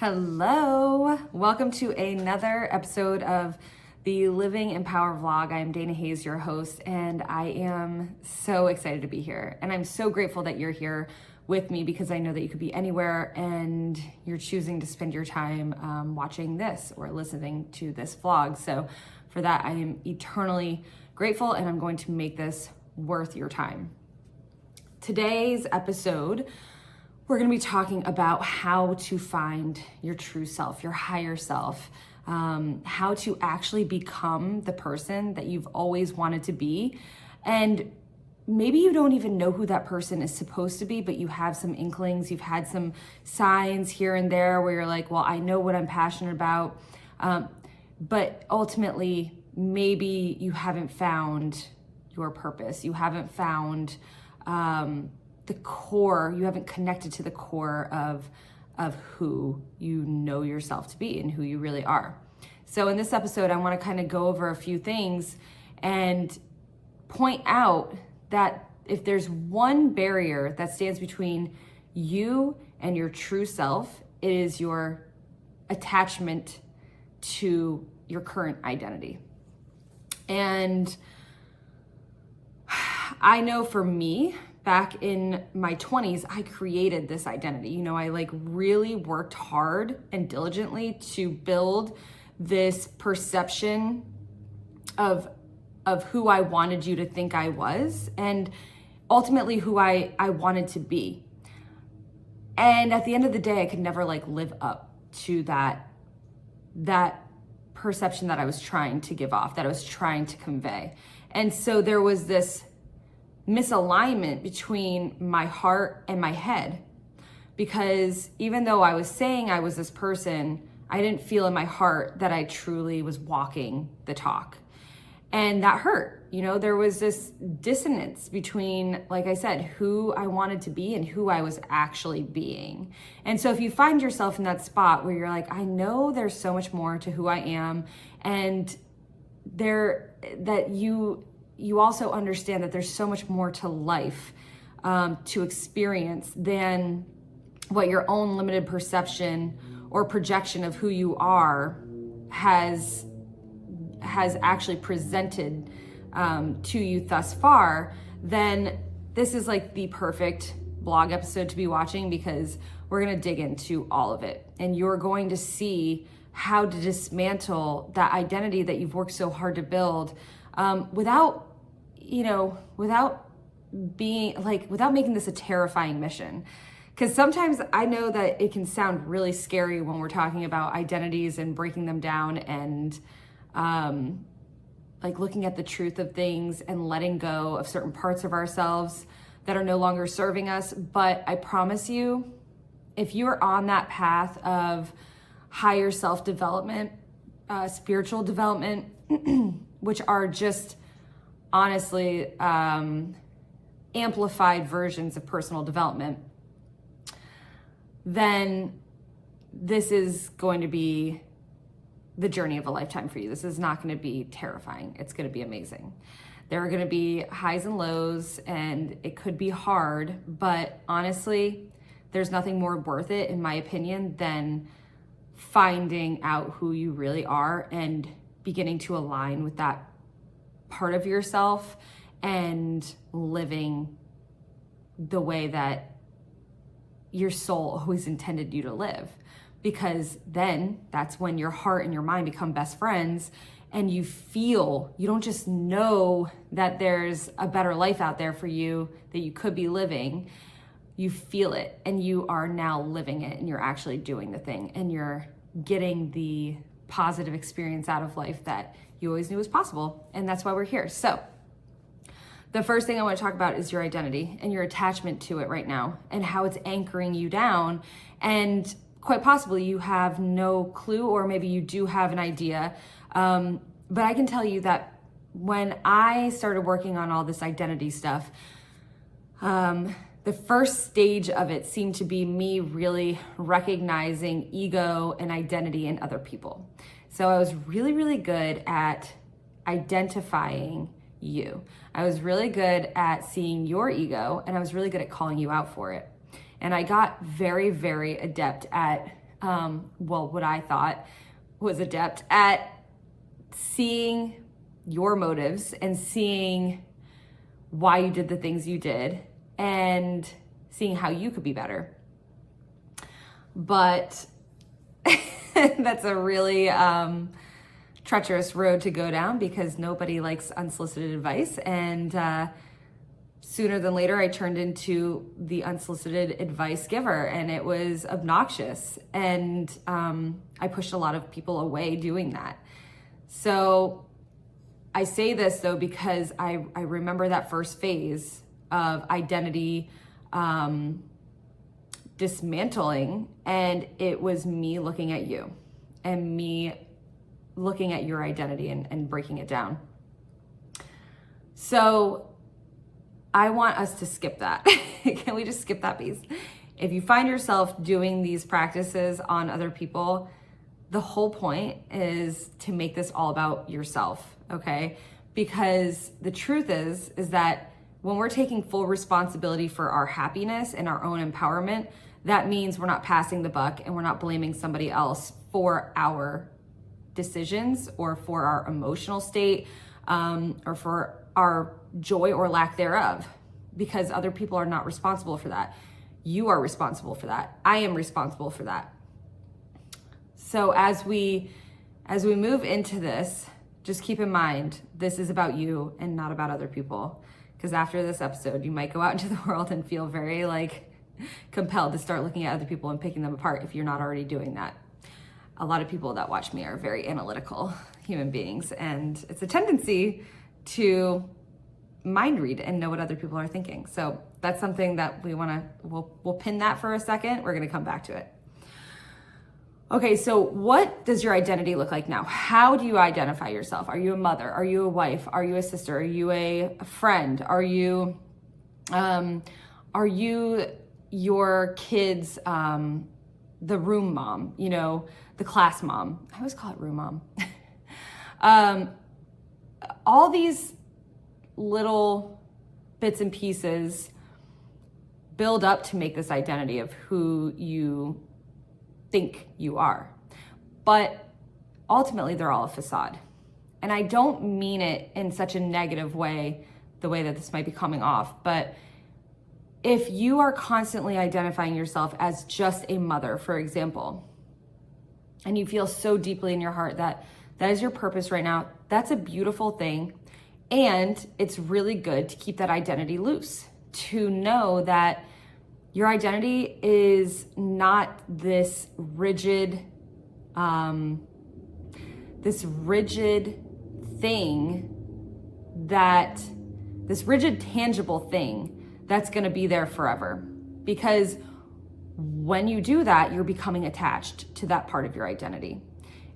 Hello, welcome to another episode of the Living in Power vlog. I am Dana Hayes, your host, and I am so excited to be here. And I'm so grateful that you're here with me because I know that you could be anywhere and you're choosing to spend your time watching this or listening to this vlog. So for that, I am eternally grateful, and I'm going to make this worth your time. Today's episode, we're going to be talking about how to find your true self, your higher self, how to actually become the person that you've always wanted to be. And maybe you don't even know who that person is supposed to be, but you have some inklings, you've had some signs here and there where you're like, well, I know what I'm passionate about. But ultimately, maybe you haven't found your purpose. You haven't found the core, you haven't connected to the core of who you know yourself to be and who you really are. So in this episode, I want to kind of go over a few things and point out that if there's one barrier that stands between you and your true self, it is your attachment to your current identity. And I know for me, back in my 20s, I created this identity. You know, I really worked hard and diligently to build this perception of who I wanted you to think I was, and ultimately who I wanted to be. And at the end of the day, I could never live up to that perception that I was trying to give off, that I was trying to convey. And so there was this misalignment between my heart and my head, because even though I was saying I was this person, I didn't feel in my heart that I truly was walking the talk. And that hurt. You know, there was this dissonance between, like I said, who I wanted to be and who I was actually being. And so if you find yourself in that spot where you're like, I know there's so much more to who I am, and you also understand that there's so much more to life to experience than what your own limited perception or projection of who you are has actually presented to you thus far, then this is the perfect blog episode to be watching, because we're going to dig into all of it, and you're going to see how to dismantle that identity that you've worked so hard to build without making this a terrifying mission. Because sometimes I know that it can sound really scary when we're talking about identities and breaking them down and looking at the truth of things and letting go of certain parts of ourselves that are no longer serving us. But I promise you, if you are on that path of higher self-development, spiritual development, which are just honestly amplified versions of personal development, then this is going to be the journey of a lifetime for you. This is not going to be terrifying. It's going to be amazing. There are going to be highs and lows, and it could be hard, but honestly, there's nothing more worth it, in my opinion, than finding out who you really are and beginning to align with that part of yourself and living the way that your soul always intended you to live. Because then that's when your heart and your mind become best friends, and you don't just know that there's a better life out there for you that you could be living. You feel it, and you are now living it, and you're actually doing the thing, and you're getting the positive experience out of life that you always knew was possible. And that's why we're here. So the first thing I want to talk about is your identity and your attachment to it right now, and how it's anchoring you down. And quite possibly you have no clue, or maybe you do have an idea. But I can tell you that when I started working on all this identity stuff, the first stage of it seemed to be me really recognizing ego and identity in other people. So I was really, really good at identifying you. I was really good at seeing your ego, and I was really good at calling you out for it. And I got very, very adept at what I thought was adept at seeing your motives and seeing why you did the things you did and seeing how you could be better. But that's a really treacherous road to go down because nobody likes unsolicited advice. And sooner than later, I turned into the unsolicited advice giver, and it was obnoxious. And I pushed a lot of people away doing that. So I say this though because I remember that first phase of identity dismantling, and it was me looking at you and me looking at your identity and breaking it down. So I want us to skip that. Can we just skip that piece? If you find yourself doing these practices on other people, the whole point is to make this all about yourself, okay? Because the truth is that when we're taking full responsibility for our happiness and our own empowerment, that means we're not passing the buck and we're not blaming somebody else for our decisions or for our emotional state or for our joy or lack thereof, because other people are not responsible for that. You are responsible for that. I am responsible for that. So as we move into this, just keep in mind, this is about you and not about other people. Because after this episode, you might go out into the world and feel very compelled to start looking at other people and picking them apart if you're not already doing that. A lot of people that watch me are very analytical human beings, and it's a tendency to mind read and know what other people are thinking. So that's something that we'll pin that for a second. We're going to come back to it. Okay, so what does your identity look like now? How do you identify yourself? Are you a mother? Are you a wife? Are you a sister? Are you a friend? Are you your kids, the room mom, the class mom? I always call it room mom. All these little bits and pieces build up to make this identity of who you think you are. But ultimately, they're all a facade. And I don't mean it in such a negative way, the way that this might be coming off, but if you are constantly identifying yourself as just a mother, for example, and you feel so deeply in your heart that that is your purpose right now, that's a beautiful thing. And it's really good to keep that identity loose, to know that your identity is not this rigid tangible thing that's going to be there forever. Because when you do that, you're becoming attached to that part of your identity.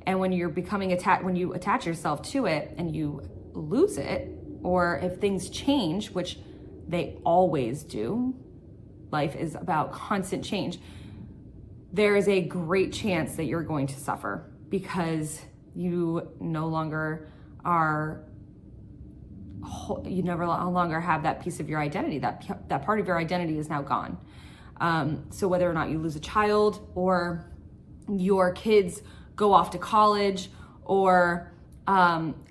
And when you're becoming when you attach yourself to it and you lose it, or if things change, which they always do, life is about constant change, there is a great chance that you're going to suffer because you no longer have that piece of your identity. That part of your identity is now gone. So whether or not you lose a child, or your kids go off to college, or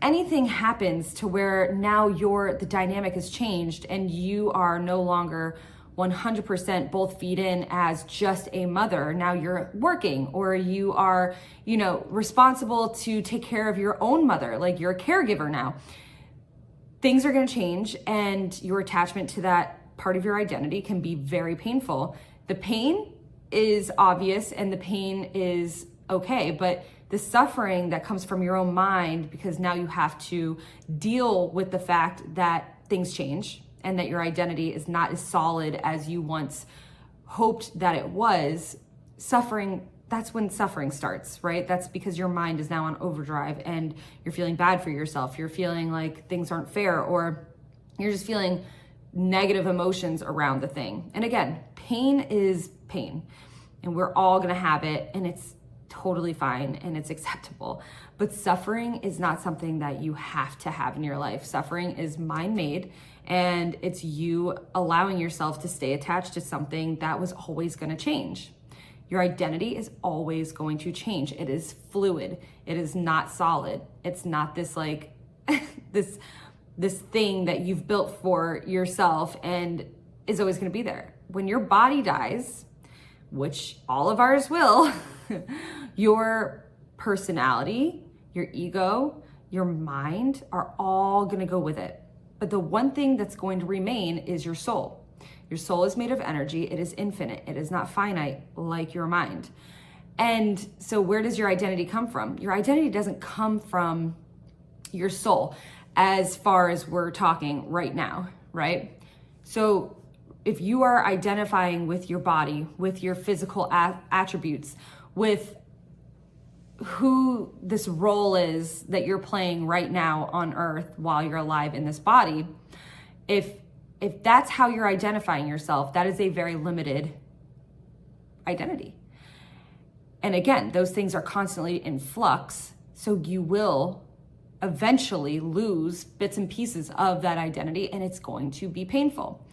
anything happens to where now the dynamic has changed and you are no longer 100% both feed in as just a mother. Now you're working, or you are, responsible to take care of your own mother, like you're a caregiver now. Things are going to change, and your attachment to that part of your identity can be very painful. The pain is obvious and the pain is okay, but the suffering that comes from your own mind, because now you have to deal with the fact that things change and that your identity is not as solid as you once hoped that it was. Suffering, that's when suffering starts, right? That's because your mind is now on overdrive and you're feeling bad for yourself. You're feeling like things aren't fair, or you're just feeling negative emotions around the thing. And again, pain is pain, and we're all gonna have it, and it's totally fine and it's acceptable. But suffering is not something that you have to have in your life. Suffering is mind-made, and it's you allowing yourself to stay attached to something that was always gonna change. Your identity is always going to change. It is fluid. It is not solid. It's not this like this thing that you've built for yourself and is always going to be there. When your body dies, which all of ours will, your personality, your ego, your mind are all going to go with it. But the one thing that's going to remain is your soul. Your soul is made of energy. It is infinite. It is not finite like your mind. And so where does your identity come from? Your identity doesn't come from your soul as far as we're talking right now, right? So if you are identifying with your body, with your physical attributes, with who this role is that you're playing right now on earth while you're alive in this body, if that's how you're identifying yourself, that is a very limited identity. And again, those things are constantly in flux, so you will eventually lose bits and pieces of that identity, and it's going to be painful.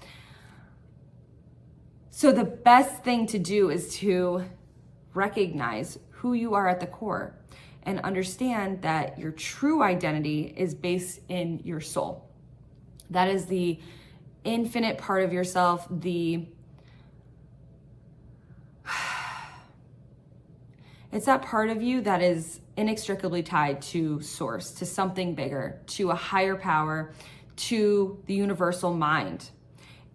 So the best thing to do is to recognize who you are at the core and understand that your true identity is based in your soul. That is the infinite part of yourself, it's that part of you that is inextricably tied to source, to something bigger, to a higher power, to the universal mind.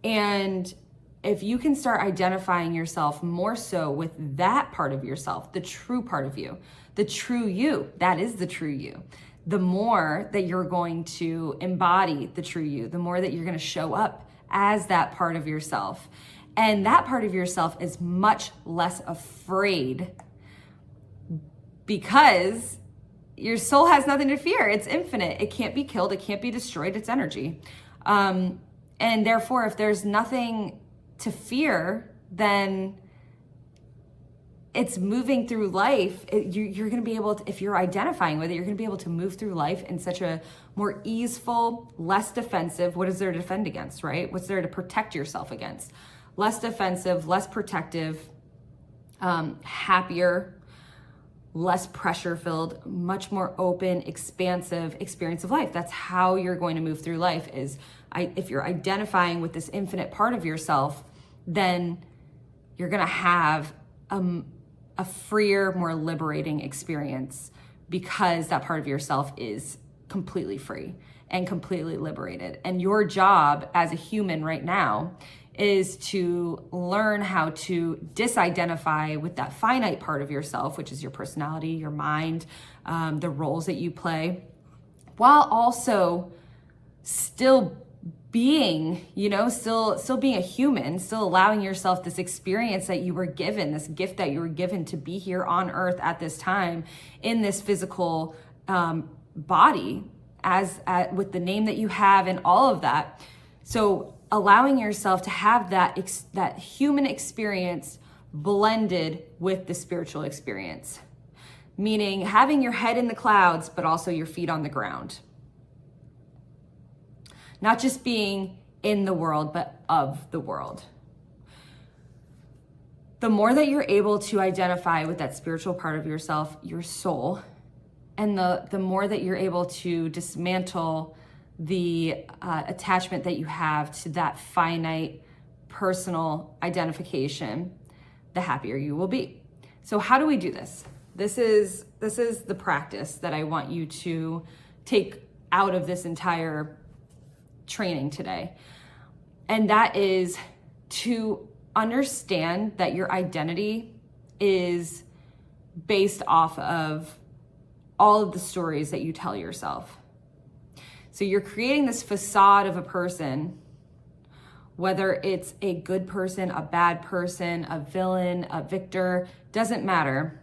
And if you can start identifying yourself more so with that part of yourself, the true part of you, the true you, that is the true you, the more that you're going to embody the true you, the more that you're going to show up as that part of yourself. And that part of yourself is much less afraid because your soul has nothing to fear. It's infinite. It can't be killed. It can't be destroyed. It's energy. And therefore, if there's nothing to fear, then it's moving through life. You're going to be able to, if you're identifying with it, you're going to be able to move through life in such a more easeful, less defensive. What is there to defend against, right? What's there to protect yourself against? Less defensive, less protective, happier, less pressure filled, much more open, expansive experience of life. That's how you're going to move through life if you're identifying with this infinite part of yourself, then you're going to have a freer, more liberating experience because that part of yourself is completely free and completely liberated. And your job as a human right now is to learn how to disidentify with that finite part of yourself, which is your personality, your mind, the roles that you play, while also still being, still being a human, still allowing yourself this experience that you were given, this gift that you were given to be here on earth at this time in this physical body with the name that you have and all of that. So allowing yourself to have that human experience blended with the spiritual experience, meaning having your head in the clouds, but also your feet on the ground. Not just being in the world, but of the world. The more that you're able to identify with that spiritual part of yourself, your soul, and the more that you're able to dismantle the attachment that you have to that finite personal identification, the happier you will be. So how do we do this? This is the practice that I want you to take out of this entire training today. And that is to understand that your identity is based off of all of the stories that you tell yourself. So you're creating this facade of a person, whether it's a good person, a bad person, a villain, a victor, doesn't matter.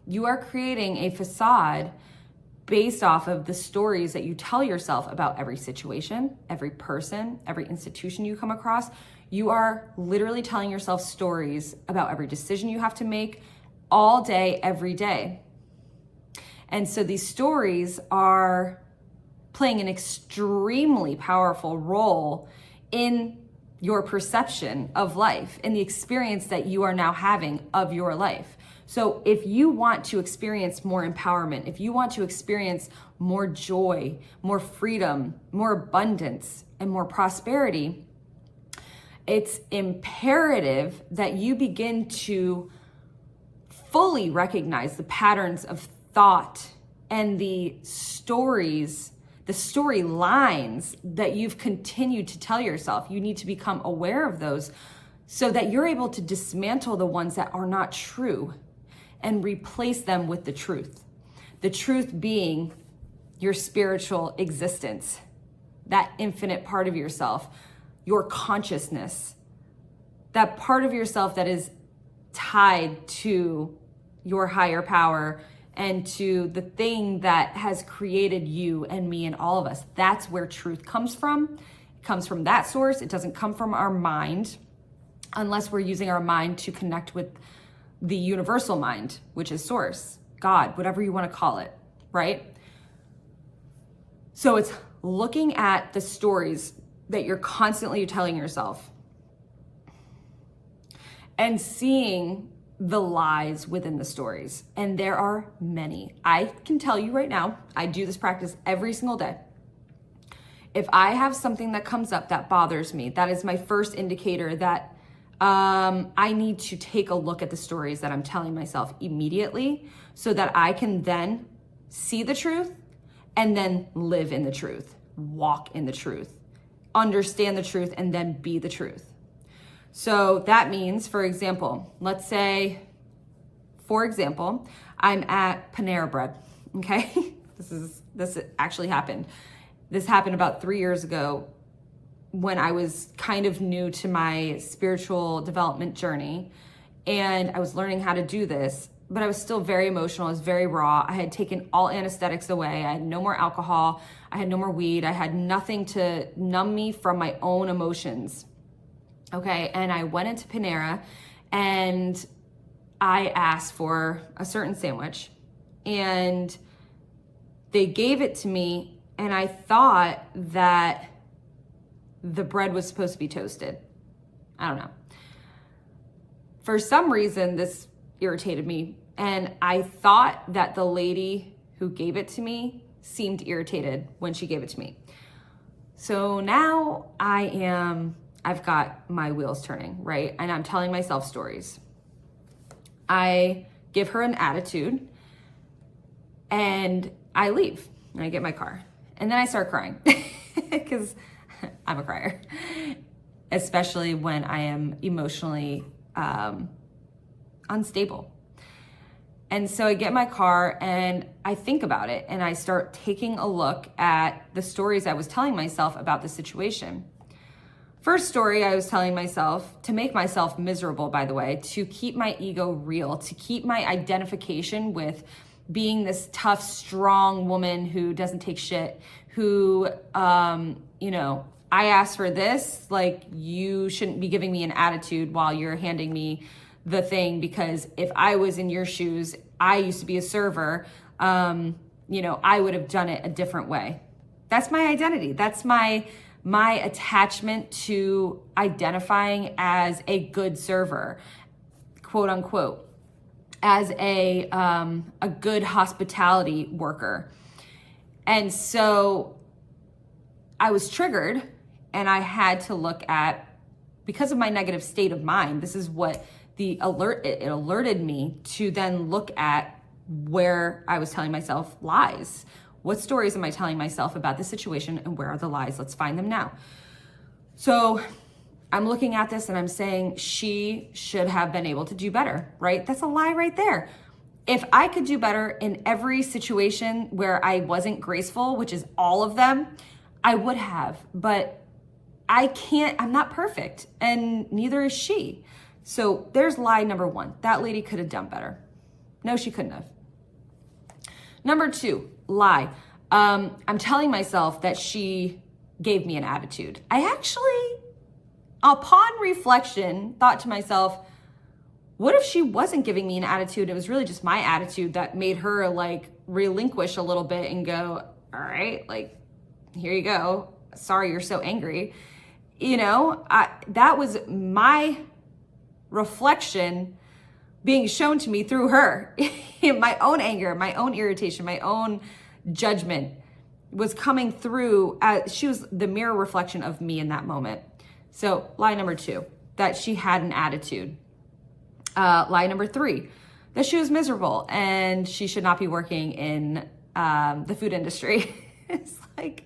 You are creating a facade based off of the stories that you tell yourself about every situation, every person, every institution you come across. You are literally telling yourself stories about every decision you have to make all day, every day. And so these stories are playing an extremely powerful role in your perception of life and the experience that you are now having of your life. So if you want to experience more empowerment, if you want to experience more joy, more freedom, more abundance, and more prosperity, it's imperative that you begin to fully recognize the patterns of thought and the storylines that you've continued to tell yourself. You need to become aware of those so that you're able to dismantle the ones that are not true and replace them with the truth. The truth being your spiritual existence, that infinite part of yourself, your consciousness, that part of yourself that is tied to your higher power and to the thing that has created you and me and all of us. That's where truth comes from. It comes from that source. It doesn't come from our mind, unless we're using our mind to connect with the universal mind, which is source, God, whatever you want to call it, right? So it's looking at the stories that you're constantly telling yourself and seeing the lies within the stories. And there are many. I can tell you right now, I do this practice every single day. If I have something that comes up that bothers me, that is my first indicator that I need to take a look at the stories that I'm telling myself immediately so that I can then see the truth and then live in the truth, walk in the truth, understand the truth, and then be the truth. So that means, for example, let's say, for example, I'm at Panera Bread, okay? This actually happened. This happened about 3 years ago when I was kind of new to my spiritual development journey, and I was learning how to do this, but I was still very emotional. I was very raw. I had taken all anesthetics away. I had no more alcohol. I had no more weed. I had nothing to numb me from my own emotions. Okay, and I went into Panera and I asked for a certain sandwich and they gave it to me, and I thought that the bread was supposed to be toasted. I don't know. For some reason, this irritated me, and I thought that the lady who gave it to me seemed irritated when she gave it to me. So now I've got my wheels turning, right? And I'm telling myself stories. I give her an attitude and I leave and I get my car. And then I start crying because I'm a crier, especially when I am emotionally unstable. And so I get my car and I think about it and I start taking a look at the stories I was telling myself about the situation. First story I was telling myself, to make myself miserable, by the way, to keep my ego real, to keep my identification with being this tough, strong woman who doesn't take shit, who, I asked for this, like, you shouldn't be giving me an attitude while you're handing me the thing, because if I was in your shoes, I used to be a server, I would have done it a different way. That's my identity. That's my attachment to identifying as a good server, quote unquote, as a good hospitality worker. And so I was triggered and I had to look at, because of my negative state of mind, this is what it alerted me to then look at where I was telling myself lies. What stories am I telling myself about this situation, and where are the lies? Let's find them now. So I'm looking at this and I'm saying she should have been able to do better, right? That's a lie right there. If I could do better in every situation where I wasn't graceful, which is all of them, I would have, but I can't, I'm not perfect, and neither is she. So there's lie number one. That lady could have done better. No, she couldn't have. Number two, lie. I'm telling myself that she gave me an attitude. I actually, upon reflection, thought to myself, what if she wasn't giving me an attitude? It was really just my attitude that made her relinquish a little bit and go, all right, here you go. Sorry you're so angry. That was my reflection being shown to me through her. My own anger, my own irritation, my own judgment was coming through as she was the mirror reflection of me in that moment. So lie number 2, that she had an attitude. Lie number 3, that she was miserable and she should not be working in the food industry. It's like,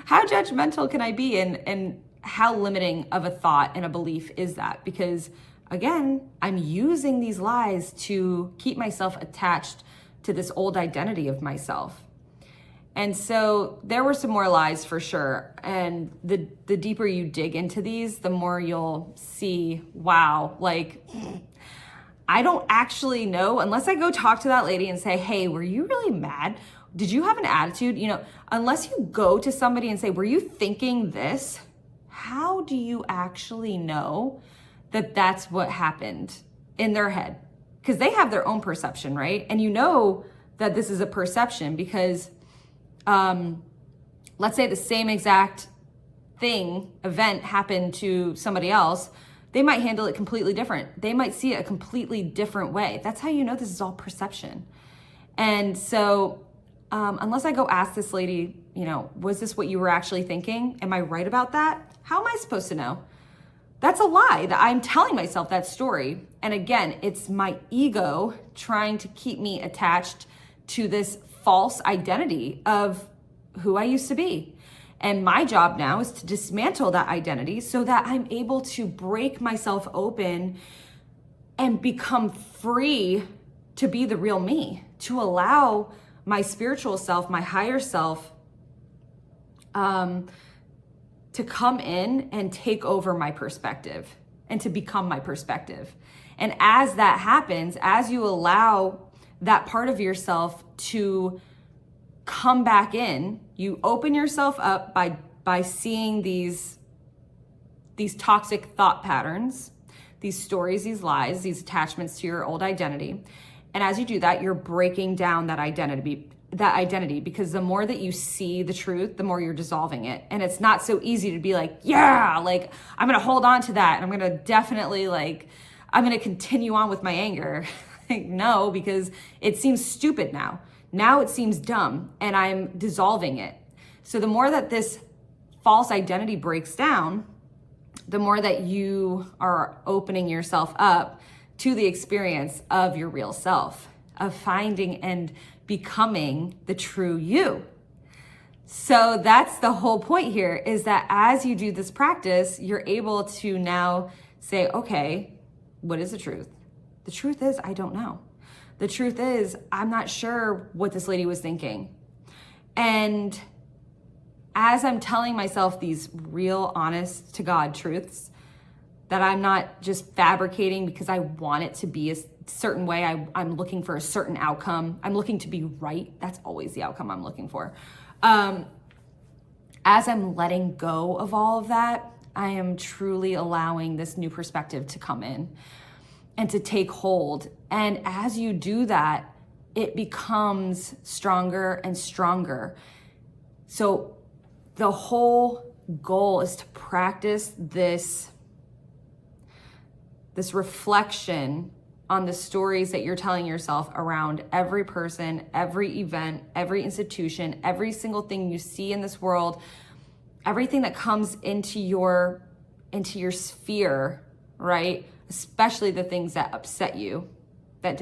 how judgmental can I be? And how limiting of a thought and a belief is that? Because again, I'm using these lies to keep myself attached to this old identity of myself. And so there were some more lies for sure. And the deeper you dig into these, the more you'll see, wow, like, I don't actually know unless I go talk to that lady and say, hey, were you really mad? Did you have an attitude? Unless you go to somebody and say, were you thinking this? How do you actually know that that's what happened in their head? Because they have their own perception, right? And you know that this is a perception because let's say the same exact event happened to somebody else, they might handle it completely different. They might see it a completely different way. That's how you know this is all perception. And so unless I go ask this lady, was this what you were actually thinking? Am I right about that? How am I supposed to know? That's a lie that I'm telling myself that story. And again, it's my ego trying to keep me attached to this false identity of who I used to be. And my job now is to dismantle that identity so that I'm able to break myself open and become free to be the real me, to allow my spiritual self, my higher self, to come in and take over my perspective and to become my perspective. And as that happens, as you allow that part of yourself to come back in, you open yourself up by seeing these toxic thought patterns, these stories, these lies, these attachments to your old identity. And as you do that, you're breaking down that identity because the more that you see the truth, the more you're dissolving it. And it's not so easy to be like, yeah, like I'm going to hold on to that. And I'm going to definitely I'm going to continue on with my anger. No, because it seems stupid now. Now it seems dumb and I'm dissolving it. So the more that this false identity breaks down, the more that you are opening yourself up to the experience of your real self, of finding and becoming the true you. So that's the whole point here, is that as you do this practice, you're able to now say, okay, what is the truth? The truth is, I don't know. The truth is, I'm not sure what this lady was thinking. And as I'm telling myself these real, honest to God truths, that I'm not just fabricating because I want it to be a certain way. I'm looking for a certain outcome. I'm looking to be right. That's always the outcome I'm looking for. As I'm letting go of all of that, I am truly allowing this new perspective to come in and to take hold. And as you do that, it becomes stronger and stronger. So the whole goal is to practice this reflection on the stories that you're telling yourself around every person, every event, every institution, every single thing you see in this world, everything that comes into your sphere, right? Especially the things that upset you, that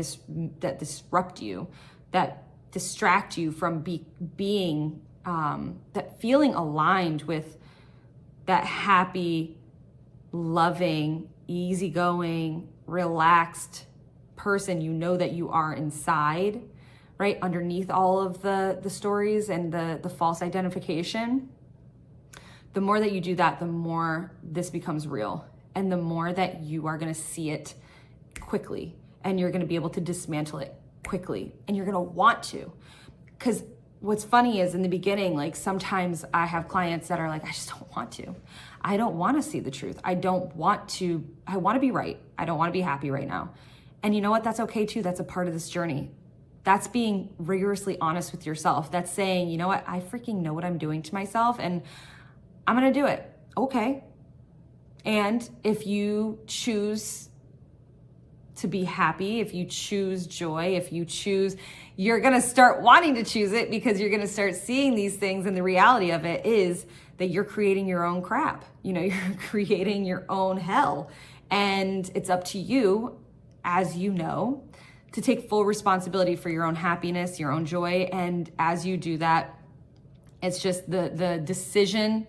disrupt you, that distract you from being, that feeling aligned with that happy, loving, easygoing, relaxed person you know that you are inside, right? Underneath all of the stories and the false identification. The more that you do that, the more this becomes real. And the more that you are going to see it quickly, and you're going to be able to dismantle it quickly, and you're going to want to. Because what's funny is in the beginning, sometimes I have clients that are like, I just don't want to. I don't want to see the truth. I want to be right. I don't want to be happy right now. And you know what? That's okay too. That's a part of this journey. That's being rigorously honest with yourself. That's saying, you know what? I freaking know what I'm doing to myself, and I'm going to do it okay. And if you choose to be happy, if you choose joy, if you choose, you're going to start wanting to choose it because you're going to start seeing these things. And the reality of it is that you're creating your own crap. You know, you're creating your own hell. And it's up to you, as you know, to take full responsibility for your own happiness, your own joy. And as you do that, it's just the decision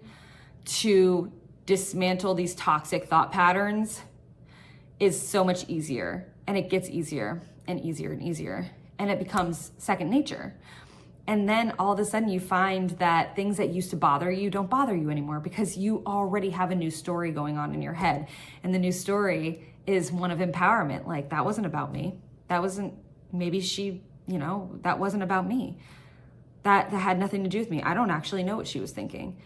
to dismantle these toxic thought patterns is so much easier, and it gets easier and easier and easier, and it becomes second nature. And then all of a sudden you find that things that used to bother you don't bother you anymore because you already have a new story going on in your head. And the new story is one of empowerment. Like, that wasn't about me. That wasn't, maybe she, that wasn't about me. That had nothing to do with me. I don't actually know what she was thinking.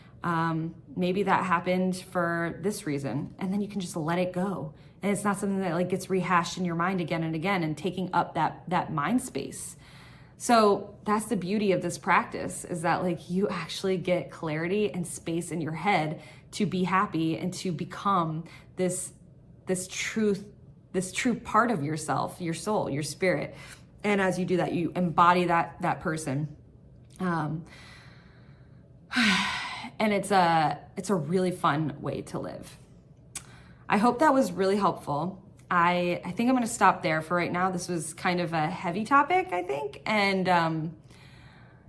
Maybe that happened for this reason, and then you can just let it go. And it's not something that gets rehashed in your mind again and again and taking up that mind space. So that's the beauty of this practice, is that you actually get clarity and space in your head to be happy and to become this true part of yourself, your soul, your spirit. And as you do that, you embody that person. And it's a really fun way to live. I hope that was really helpful. I think I'm going to stop there for right now. This was kind of a heavy topic, I think. And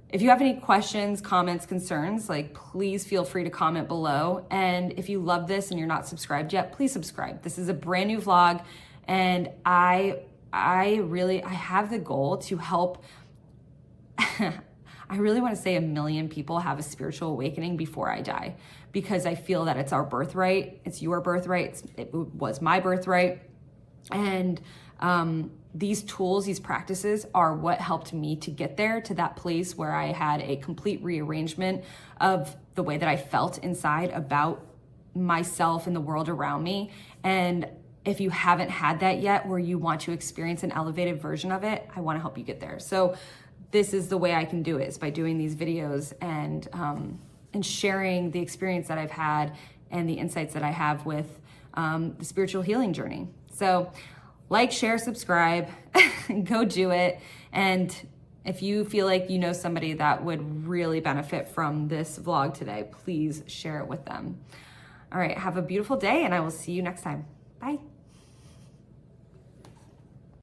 if you have any questions, comments, concerns, please feel free to comment below. And if you love this and you're not subscribed yet, please subscribe. This is a brand new vlog, and I have the goal to help I really want to say 1 million people have a spiritual awakening before I die, because I feel that it's our birthright. It's your birthright. It was my birthright. And these tools, these practices are what helped me to get there, to that place where I had a complete rearrangement of the way that I felt inside about myself and the world around me. And if you haven't had that yet, where you want to experience an elevated version of it, I want to help you get there. So this is the way I can do it, is by doing these videos and sharing the experience that I've had and the insights that I have with the spiritual healing journey. So share, subscribe, go do it. And if you feel like you know somebody that would really benefit from this vlog today, please share it with them. All right, have a beautiful day, and I will see you next time. Bye.